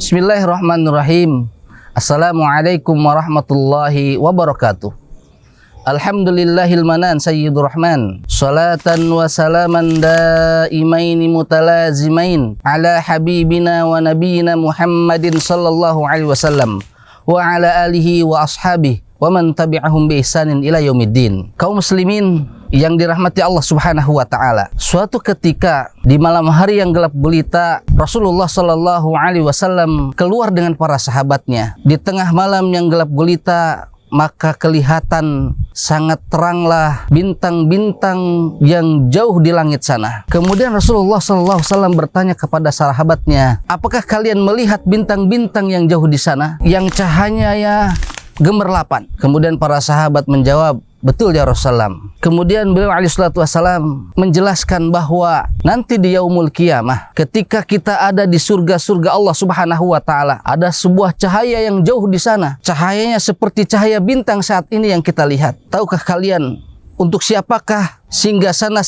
Bismillahirrahmanirrahim. Assalamualaikum warahmatullahi wabarakatuh. Alhamdulillahil manan sayyidur rahman. Salatan wa salaman daimaini mutalazimain ala habibina wa nabiyina Muhammadin sallallahu alaihi wasallam wa ala alihi wa ashabihi wa man tabi'ahum bi ihsanin ila yaumiddin. Kaum muslimin yang dirahmati Allah Subhanahu wa taala. Suatu ketika di malam hari yang gelap gulita, Rasulullah sallallahu alaihi wasallam keluar dengan para sahabatnya. Di tengah malam yang gelap gulita, maka kelihatan sangat teranglah bintang-bintang yang jauh di langit sana. Kemudian Rasulullah sallallahu alaihi wasallam bertanya kepada sahabatnya, "Apakah kalian melihat bintang-bintang yang jauh di sana yang cahayanya gemerlapan?" Kemudian para sahabat menjawab, "Betul ya Rasulullah." Kemudian beliau alaihissalatu wassalam menjelaskan bahwa nanti di yaumul qiyamah, ketika kita ada di surga-surga Allah Subhanahu wa taala, ada sebuah cahaya yang jauh di sana. Cahayanya seperti cahaya bintang saat ini yang kita lihat. Tahukah kalian untuk siapakah singgasana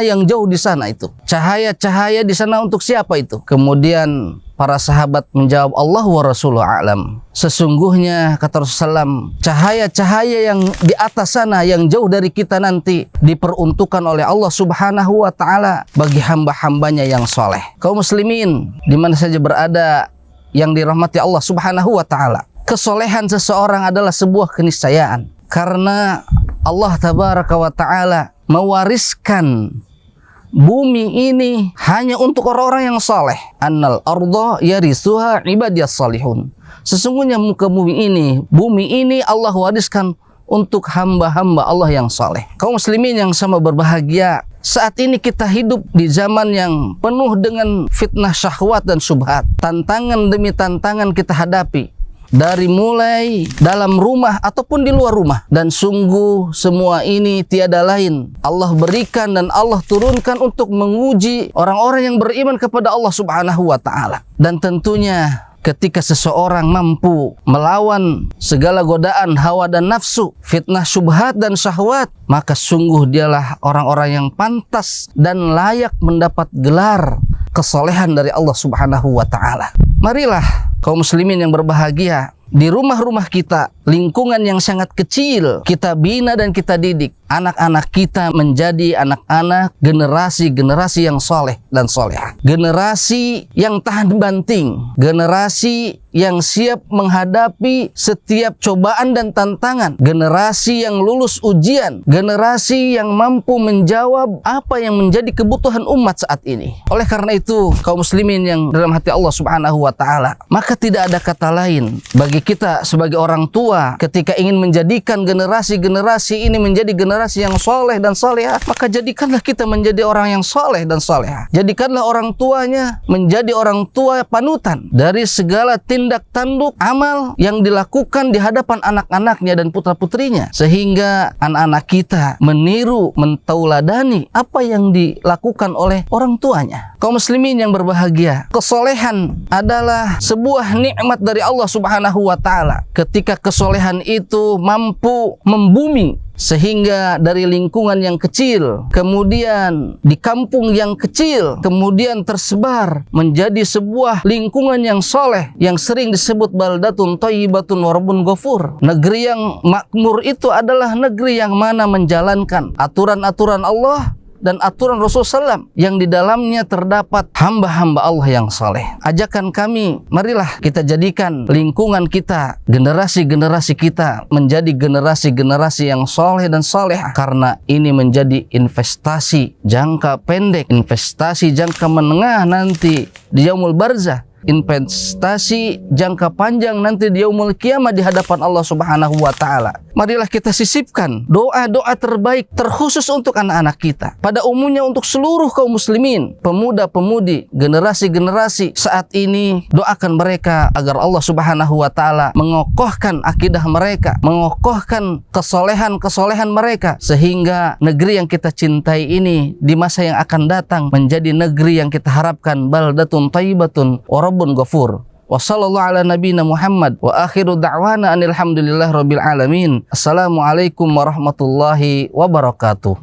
yang jauh di sana itu? Cahaya-cahaya di sana untuk siapa itu? Kemudian para sahabat menjawab, Allah wa Rasuluhu a'lam. Sesungguhnya kata Rasulullah, cahaya-cahaya yang di atas sana yang jauh dari kita nanti diperuntukkan oleh Allah Subhanahu wa taala bagi hamba-hambanya yang soleh. Kaum muslimin di mana saja berada yang dirahmati Allah Subhanahu wa taala, kesolehan seseorang adalah sebuah keniscayaan, karena Allah tabaraka wa ta'ala mewariskan bumi ini hanya untuk orang-orang yang saleh. Annal arda yarisuha ibadiyas salihun. Sesungguhnya muka bumi ini Allah wariskan untuk hamba-hamba Allah yang saleh. Kaum muslimin yang sama berbahagia, saat ini kita hidup di zaman yang penuh dengan fitnah syahwat dan syubhat. Tantangan demi tantangan kita hadapi, dari mulai dalam rumah ataupun di luar rumah. Dan sungguh semua ini tiada lain Allah berikan dan Allah turunkan untuk menguji orang-orang yang beriman kepada Allah Subhanahu wa ta'ala. Dan tentunya ketika seseorang mampu melawan segala godaan hawa dan nafsu, fitnah syubhat dan syahwat, maka sungguh dialah orang-orang yang pantas dan layak mendapat gelar kesolehan dari Allah Subhanahu wa ta'ala. Marilah kaum muslimin yang berbahagia, di rumah-rumah kita, lingkungan yang sangat kecil, kita bina dan kita didik anak-anak kita menjadi anak-anak generasi yang soleh dan soleha. Generasi yang tahan banting, generasi yang siap menghadapi setiap cobaan dan tantangan, generasi yang lulus ujian, generasi yang mampu menjawab apa yang menjadi kebutuhan umat saat ini. Oleh karena itu, kaum muslimin yang dalam hati Allah Subhanahu wa ta'ala, maka tidak ada kata lain bagi kita sebagai orang tua ketika ingin menjadikan generasi ini menjadi generasi yang soleh dan soleha, maka jadikanlah kita menjadi orang yang soleh dan soleha. Jadikanlah orang tuanya menjadi orang tua panutan dari segala tindak tanduk amal yang dilakukan di hadapan anak-anaknya dan putra-putrinya, sehingga anak-anak kita meniru, mentauladani apa yang dilakukan oleh orang tuanya. Kaum muslimin yang berbahagia, kesolehan adalah sebuah nikmat dari Allah Subhanahu wa ta'ala. Ketika kesolehan itu mampu membumi, sehingga dari lingkungan yang kecil, kemudian di kampung yang kecil, kemudian tersebar menjadi sebuah lingkungan yang soleh, yang sering disebut baldatun thayyibatun wa rabbun ghafur. Negeri yang makmur itu adalah negeri yang mana menjalankan aturan-aturan Allah dan aturan Rasulullah SAW yang di dalamnya terdapat hamba-hamba Allah yang soleh. Ajakan kami, marilah kita jadikan lingkungan kita, generasi-generasi kita menjadi generasi-generasi yang soleh dan solehah, karena ini menjadi investasi jangka pendek, investasi jangka menengah nanti di yaumul barzah, investasi jangka panjang nanti di yaumul qiyamah di hadapan Allah Subhanahu wa ta'ala. Marilah kita sisipkan doa-doa terbaik terkhusus untuk anak-anak kita, pada umumnya untuk seluruh kaum muslimin, pemuda-pemudi, generasi-generasi saat ini. Doakan mereka agar Allah Subhanahu wa ta'ala mengokohkan akidah mereka, mengokohkan kesolehan mereka, sehingga negeri yang kita cintai ini di masa yang akan datang menjadi negeri yang kita harapkan baldatun thayyibatun wa rabbun ghafur. Wa sallallahu ala nabiyina Muhammad wa akhiru da'wana anil hamdulillahi rabbil alamin. Assalamualaikum warahmatullahi wabarakatuh.